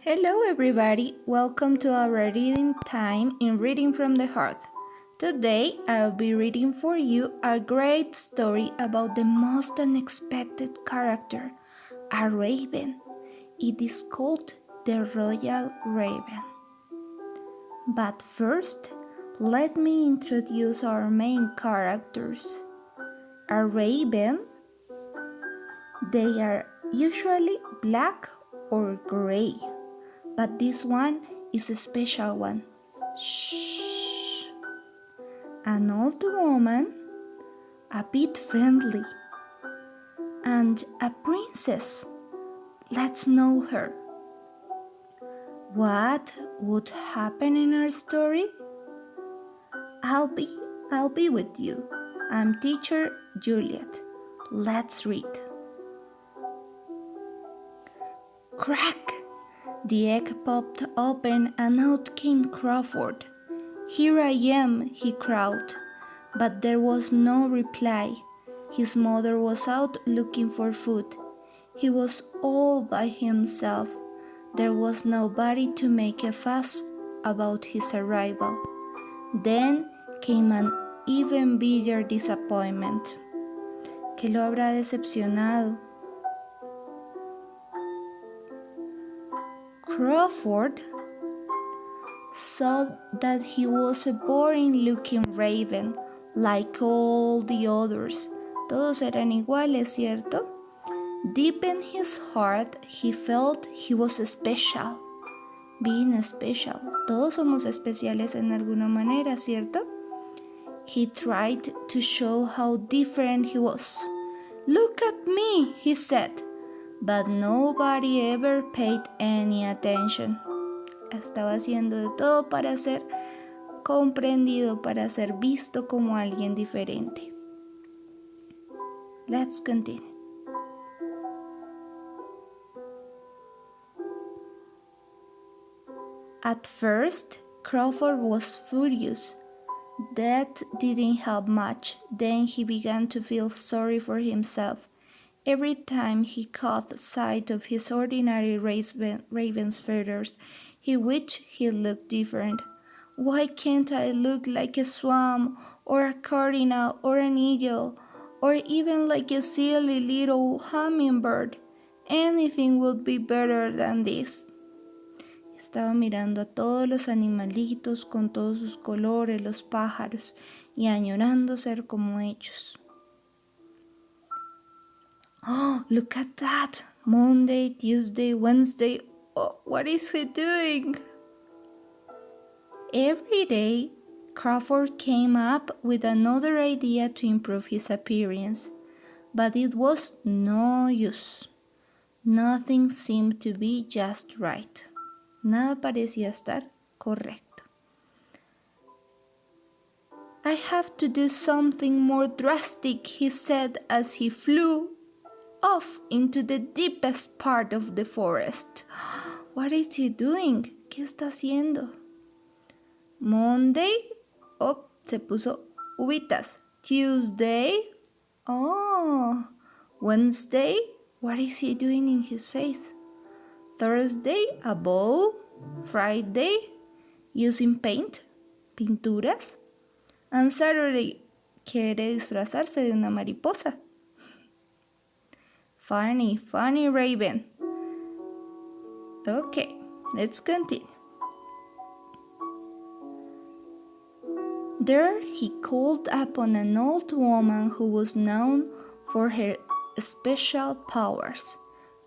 Hello everybody, welcome to our reading time in Reading from the Heart. Today I'll be reading for you a great story about the most unexpected character, a raven. It is called the Royal Raven. But first, let me introduce our main characters. A raven, they are usually black or gray. But this one is a special one. Shh. An old woman, a bit friendly, and a princess. Let's know her. What would happen in our story? I'll be with you. I'm teacher Juliet. Let's read. Crack! The egg popped open and out came Crawford. Here I am, he crowed, but there was no reply. His mother was out looking for food. He was all by himself. There was nobody to make a fuss about his arrival. Then came an even bigger disappointment. ¿Qué lo habrá decepcionado? Crawford saw that he was a boring-looking raven, like all the others. Todos eran iguales, ¿cierto? Deep in his heart, he felt he was special. Being special. Todos somos especiales en alguna manera, ¿cierto? He tried to show how different he was. Look at me, he said. But nobody ever paid any attention. Estaba haciendo de todo para ser comprendido, para ser visto como alguien diferente. Let's continue. At first, Crawford was furious. That didn't help much. Then he began to feel sorry for himself. Every time he caught sight of his ordinary raven's feathers, he wished he looked different. Why can't I look like a swan, or a cardinal, or an eagle, or even like a silly little hummingbird? Anything would be better than this. Estaba mirando a todos los animalitos con todos sus colores, los pájaros, y añorando ser como ellos. Oh, look at that! Monday, Tuesday, Wednesday. Oh, what is he doing? Every day, Crawford came up with another idea to improve his appearance, but it was no use. Nothing seemed to be just right. Nada parecía estar correcto. I have to do something more drastic, he said as he flew off into the deepest part of the forest. What is he doing? ¿Qué está haciendo? Monday, oh, se puso uvitas. Tuesday, oh. Wednesday, what is he doing in his face? Thursday, a bow. Friday, using paint, pinturas. And Saturday, quiere disfrazarse de una mariposa. Funny raven. Okay, let's continue. There he called upon an old woman who was known for her special powers.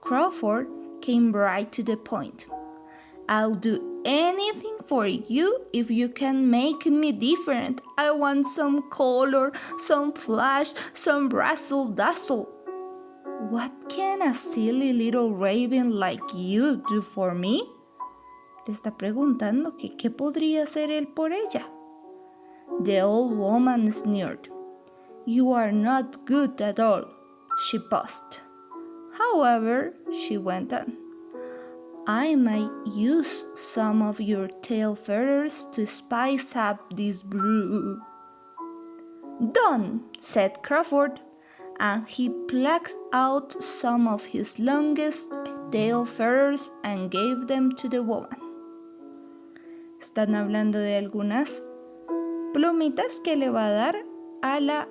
Crawford came right to the point. I'll do anything for you if you can make me different. I want some color, some flash, some razzle dazzle. What can a silly little raven like you do for me? Le está preguntando que qué podría hacer él por ella. The old woman sneered. You are not good at all, she paused. However, she went on, I might use some of your tail feathers to spice up this brew. Done, said Crawford, and he plucked out some of his longest tail feathers and gave them to the woman. Están hablando de algunas plumitas que le va a dar a la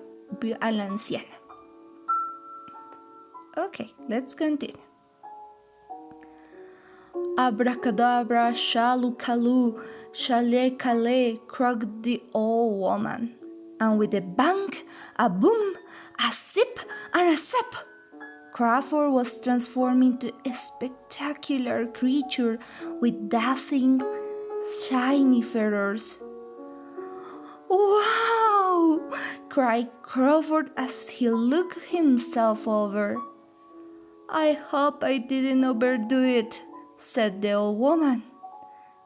anciana. Okay, let's continue. Abracadabra, shalu-kalu, shale-kale, croaked the old woman. And with a bang, a boom, a zip, and a zap, Crawford was transformed into a spectacular creature with dazzling, shiny feathers. "Wow!" cried Crawford as he looked himself over. "I hope I didn't overdo it," said the old woman.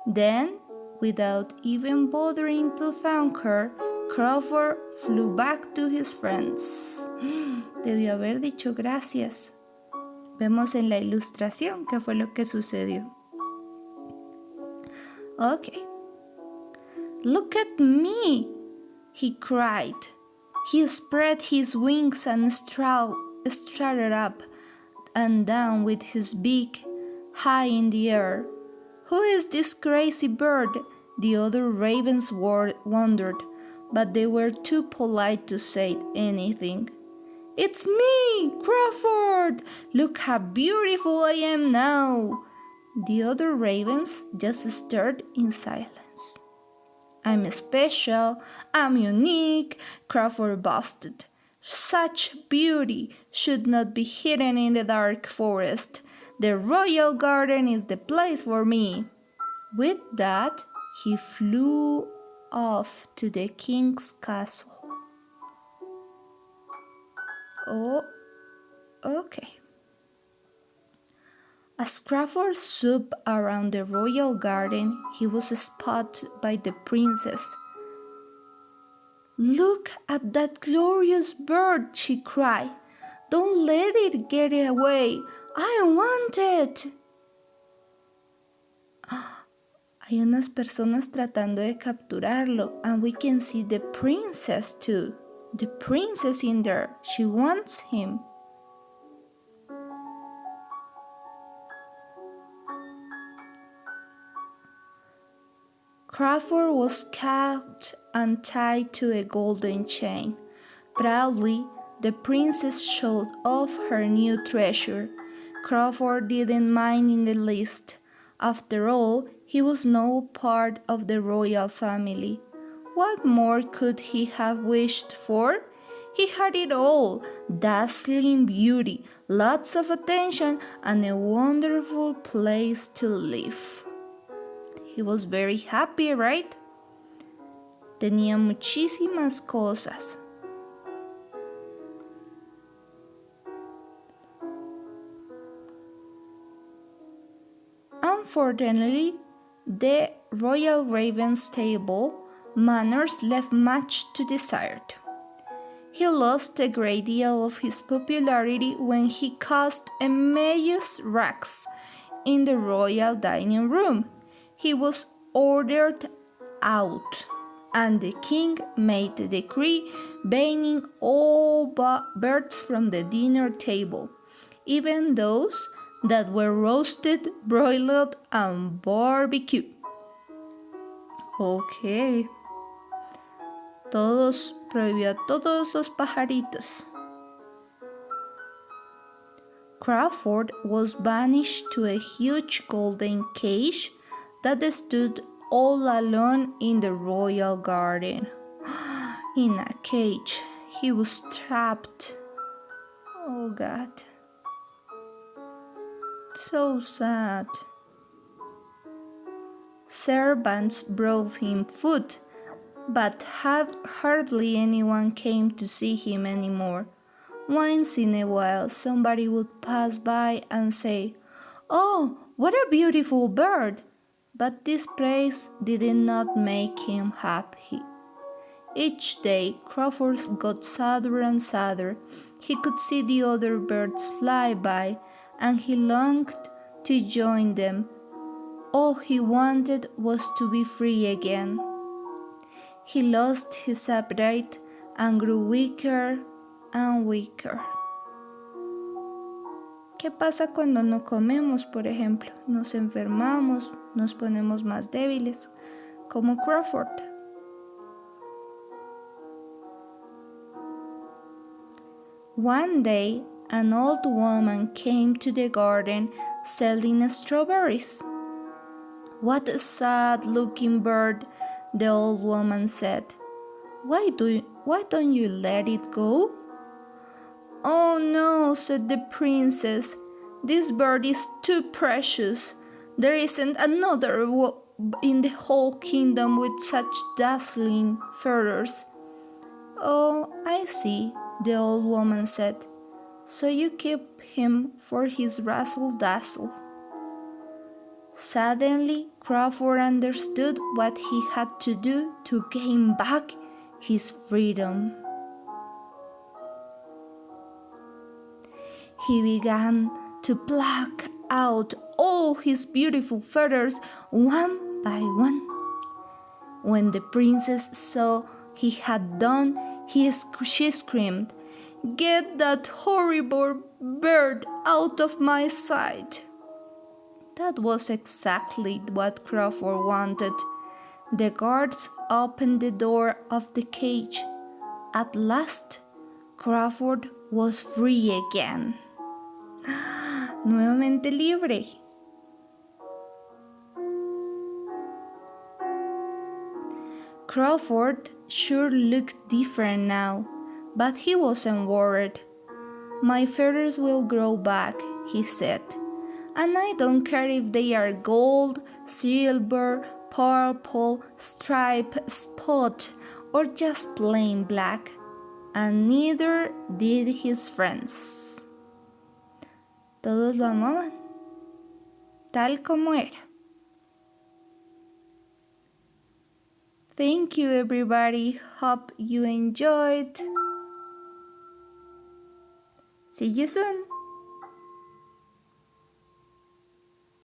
Then, without even bothering to thank her, Crawford flew back to his friends. Debió haber dicho gracias. Vemos en la ilustración qué fue lo que sucedió. Okay. "Look at me!" he cried. He spread his wings and strutted up and down with his beak high in the air. "Who is this crazy bird?" the other ravens wondered, but they were too polite to say anything. "It's me, Crawford! Look how beautiful I am now!" The other ravens just stared in silence. "I'm special, I'm unique," Crawford boasted. "Such beauty should not be hidden in the dark forest. The royal garden is the place for me." With that, he flew off to the king's castle. Oh, okay. As Crawford swooped around the royal garden, he was spotted by the princess. "Look at that glorious bird," she cried. "Don't let it get away. I want it." Hay unas personas tratando de capturarlo, and we can see the princess too. The princess in there. She wants him. Crawford was caught and tied to a golden chain. Proudly, the princess showed off her new treasure. Crawford didn't mind in the least. After all, he was no part of the royal family. What more could he have wished for? He had it all: dazzling beauty, lots of attention, and a wonderful place to live. He was very happy, right? Tenía muchísimas cosas. Unfortunately, the royal raven's stable manners left much to desired. He lost a great deal of his popularity when he caused a major ruckus in the royal dining room. He was ordered out, and the king made a decree banning all birds from the dinner table, even those that were roasted, broiled, and barbecued. Okay. Prohibió a todos los pajaritos. Crawford was banished to a huge golden cage that stood all alone in the royal garden. In a cage, he was trapped. Oh God. So sad. Servants brought him food, but hardly anyone came to see him anymore. Once in a while, somebody would pass by and say, "Oh, what a beautiful bird!" But this praise did not make him happy. Each day, Crawford got sadder and sadder. He could see the other birds fly by, and he longed to join them. All he wanted was to be free again. He lost his appetite and grew weaker and weaker. ¿Qué pasa cuando no comemos, por ejemplo? Nos enfermamos, nos ponemos más débiles, como Crawford. One day, an old woman came to the garden selling strawberries. "What a sad-looking bird," the old woman said. Why don't you let it go?" "Oh no," said the princess. "This bird is too precious. There isn't another in the whole kingdom with such dazzling feathers." "Oh, I see," the old woman said. "So you keep him for his razzle-dazzle." Suddenly, Crawford understood what he had to do to gain back his freedom. He began to pluck out all his beautiful feathers one by one. When the princess saw he had done, she screamed, "Get that horrible bird out of my sight!" That was exactly what Crawford wanted. The guards opened the door of the cage. At last, Crawford was free again. Nuevamente libre. Crawford sure looked different now, but he wasn't worried. "My feathers will grow back," he said. "And I don't care if they are gold, silver, purple, striped, spot, or just plain black." And neither did his friends. Todos lo amaban, tal como era. Thank you, everybody. Hope you enjoyed. See you soon.